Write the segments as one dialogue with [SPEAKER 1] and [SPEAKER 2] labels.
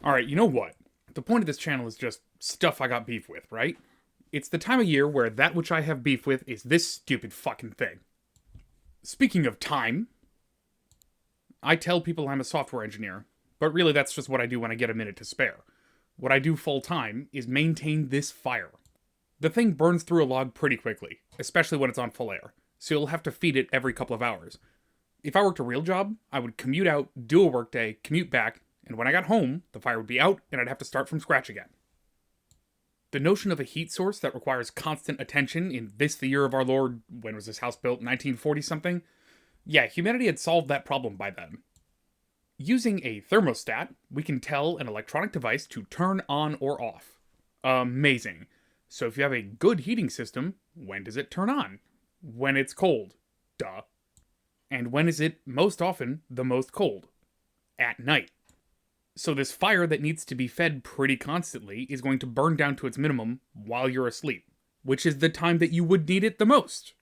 [SPEAKER 1] Alright, you know what? The point of this channel is just stuff I got beef with, right? It's the time of year where that which I have beef with is this stupid fucking thing. Speaking of time, I tell people I'm a software engineer, but really that's just what I do when I get a minute to spare. What I do full time is maintain this fire. The thing burns through a log pretty quickly, especially when it's on full air, so you'll have to feed it every couple of hours. If I worked a real job, I would commute out, do a workday, commute back, and when I got home, the fire would be out and I'd have to start from scratch again. The notion of a heat source that requires constant attention in this the year of our Lord, when was this house built, 1940 something? Yeah, humanity had solved that problem by then. Using a thermostat, we can tell an electronic device to turn on or off. Amazing. So if you have a good heating system, when does it turn on? When it's cold. Duh. And when is it most often the most cold? At night. So this fire that needs to be fed pretty constantly is going to burn down to its minimum while you're asleep, which is the time that you would need it the most.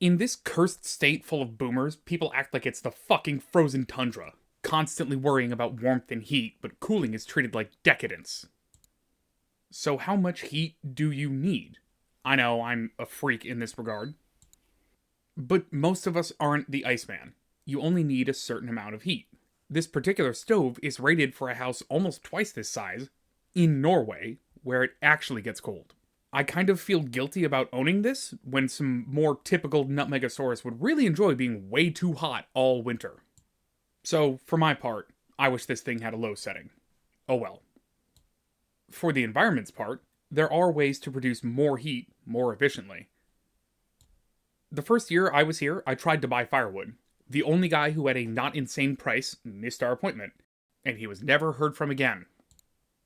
[SPEAKER 1] In this cursed state full of boomers, people act like it's the fucking frozen tundra, constantly worrying about warmth and heat, but cooling is treated like decadence. So how much heat do you need? I know, I'm a freak in this regard. But most of us aren't the Iceman. You only need a certain amount of heat. This particular stove is rated for a house almost twice this size, in Norway, where it actually gets cold. I kind of feel guilty about owning this, when some more typical Nutmegosaurus would really enjoy being way too hot all winter. So, for my part, I wish this thing had a low setting. Oh well. For the environment's part, there are ways to produce more heat more efficiently. The first year I was here, I tried to buy firewood. The only guy who had a not insane price missed our appointment, and he was never heard from again.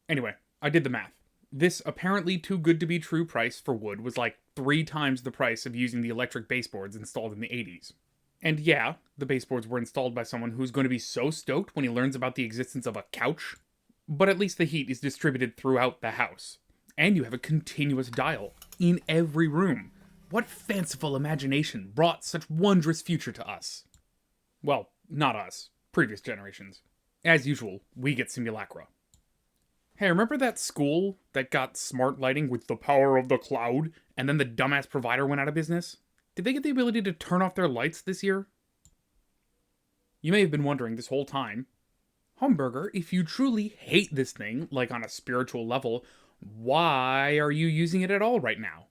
[SPEAKER 1] Anyway, I did the math. This apparently too good to be true price for wood was like 3 times the price of using the electric baseboards installed in the 80s. And yeah, the baseboards were installed by someone who's going to be so stoked when he learns about the existence of a couch. But at least the heat is distributed throughout the house. And you have a continuous dial in every room. What fanciful imagination brought such wondrous future to us? Well, not us. Previous generations. As usual, we get simulacra. Hey, remember that school that got smart lighting with the power of the cloud, and then the dumbass provider went out of business? Did they get the ability to turn off their lights this year? You may have been wondering this whole time, Hamburger, if you truly hate this thing, like on a spiritual level, why are you using it at all right now?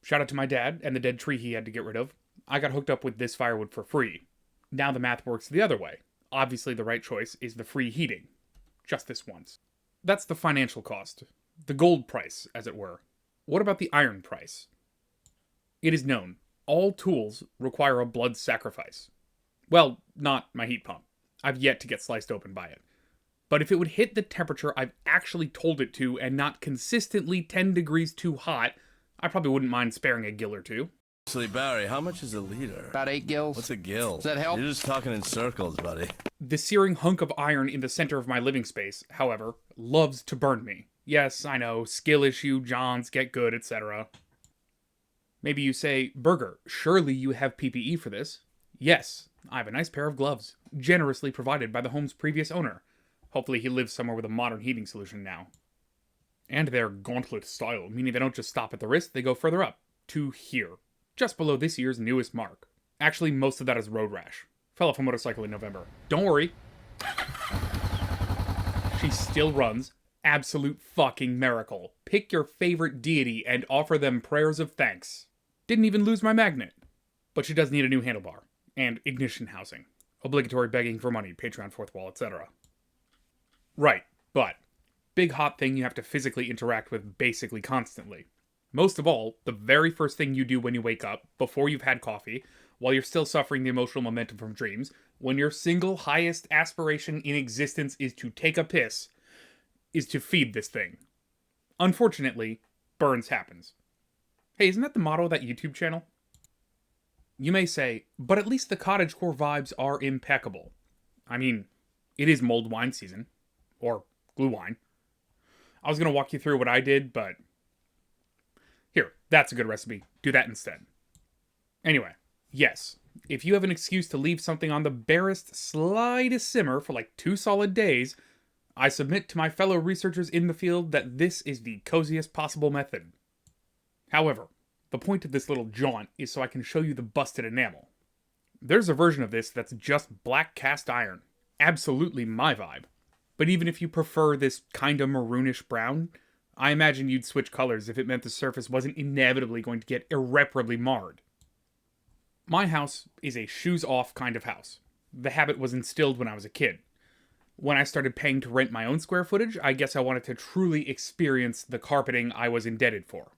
[SPEAKER 1] Shout out to my dad and the dead tree he had to get rid of. I got hooked up with this firewood for free. Now the math works the other way. Obviously the right choice is the free heating. Just this once. That's the financial cost. The gold price, as it were. What about the iron price? It is known, all tools require a blood sacrifice. Well, not my heat pump. I've yet to get sliced open by it. But if it would hit the temperature I've actually told it to and not consistently 10 degrees too hot, I probably wouldn't mind sparing a gill or two.
[SPEAKER 2] Actually, Barry, how much is a liter?
[SPEAKER 3] About 8 gills.
[SPEAKER 2] What's a gill?
[SPEAKER 3] Does that help?
[SPEAKER 2] You're just talking in circles, buddy.
[SPEAKER 1] The searing hunk of iron in the center of my living space, however, loves to burn me. Yes, I know, skill issue, Johns, get good, etc. Maybe you say, Burger, surely you have PPE for this? Yes, I have a nice pair of gloves, generously provided by the home's previous owner. Hopefully he lives somewhere with a modern heating solution now. And they're gauntlet style, meaning they don't just stop at the wrist, they go further up, to here. Just below this year's newest mark. Actually, most of that is road rash. Fell off a motorcycle in November. Don't worry. She still runs. Absolute fucking miracle. Pick your favorite deity and offer them prayers of thanks. Didn't even lose my magnet. But she does need a new handlebar. And ignition housing. Obligatory begging for money, Patreon fourth wall, etc. Right, but big hot thing you have to physically interact with basically constantly. Most of all, the very first thing you do when you wake up, before you've had coffee, while you're still suffering the emotional momentum from dreams, when your single highest aspiration in existence is to take a piss, is to feed this thing. Unfortunately, burns happens. Hey, isn't that the motto of that YouTube channel? You may say, but at least the cottagecore vibes are impeccable. I mean, it is mulled wine season. Or Gluhwein. I was going to walk you through what I did, but here, that's a good recipe. Do that instead. Anyway, yes, if you have an excuse to leave something on the barest, slightest simmer for like 2 solid days, I submit to my fellow researchers in the field that this is the coziest possible method. However, the point of this little jaunt is so I can show you the busted enamel. There's a version of this that's just black cast iron. Absolutely my vibe. But even if you prefer this kinda maroonish brown, I imagine you'd switch colors if it meant the surface wasn't inevitably going to get irreparably marred. My house is a shoes-off kind of house. The habit was instilled when I was a kid. When I started paying to rent my own square footage, I guess I wanted to truly experience the carpeting I was indebted for.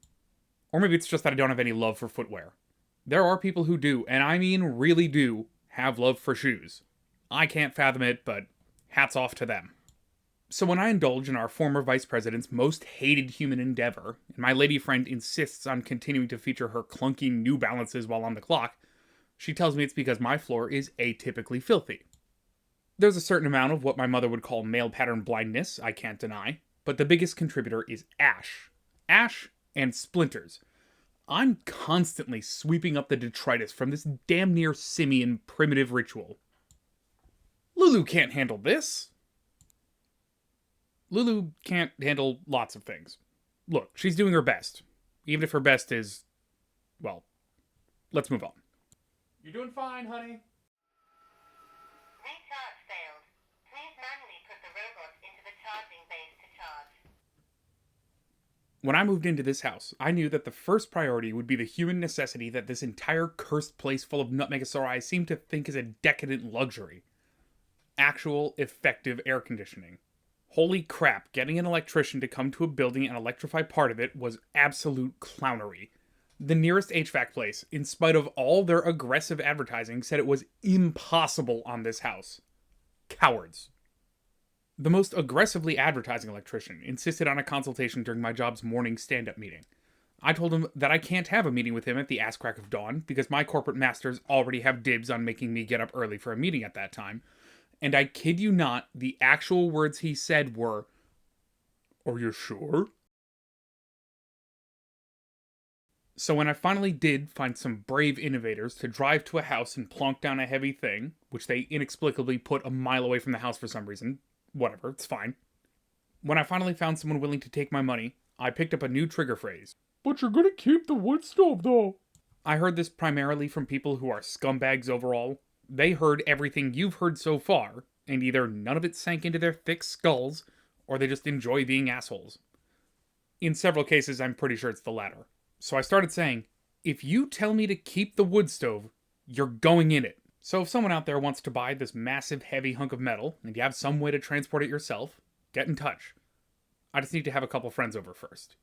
[SPEAKER 1] Or maybe it's just that I don't have any love for footwear. There are people who do, and I mean really do, have love for shoes. I can't fathom it, but hats off to them. So when I indulge in our former vice president's most hated human endeavor, and my lady friend insists on continuing to feature her clunky New Balances while on the clock, she tells me it's because my floor is atypically filthy. There's a certain amount of what my mother would call male pattern blindness, I can't deny, but the biggest contributor is ash. Ash and splinters. I'm constantly sweeping up the detritus from this damn near simian primitive ritual. Lulu can't handle this. Lulu can't handle lots of things. Look, she's doing her best. Even if her best is... well, let's move on. You're doing fine, honey.
[SPEAKER 3] Recharge failed. Please manually put the robot into the charging base to charge.
[SPEAKER 1] When I moved into this house, I knew that the first priority would be the human necessity that this entire cursed place full of nutmegosauri seemed to think is a decadent luxury. Actual, effective air conditioning. Holy crap, getting an electrician to come to a building and electrify part of it was absolute clownery. The nearest HVAC place, in spite of all their aggressive advertising, said it was impossible on this house. Cowards. The most aggressively advertising electrician insisted on a consultation during my job's morning stand-up meeting. I told him that I can't have a meeting with him at the ass crack of dawn because my corporate masters already have dibs on making me get up early for a meeting at that time. And I kid you not, the actual words he said were, "Are you sure?" So when I finally did find some brave innovators to drive to a house and plonk down a heavy thing, which they inexplicably put a mile away from the house for some reason, whatever, it's fine. When I finally found someone willing to take my money, I picked up a new trigger phrase. "But you're gonna keep the wood stove, though." I heard this primarily from people who are scumbags overall. They heard everything you've heard so far, and either none of it sank into their thick skulls, or they just enjoy being assholes. In several cases, I'm pretty sure it's the latter. So I started saying, if you tell me to keep the wood stove, you're going in it. So if someone out there wants to buy this massive heavy hunk of metal, and you have some way to transport it yourself, get in touch. I just need to have a couple friends over first.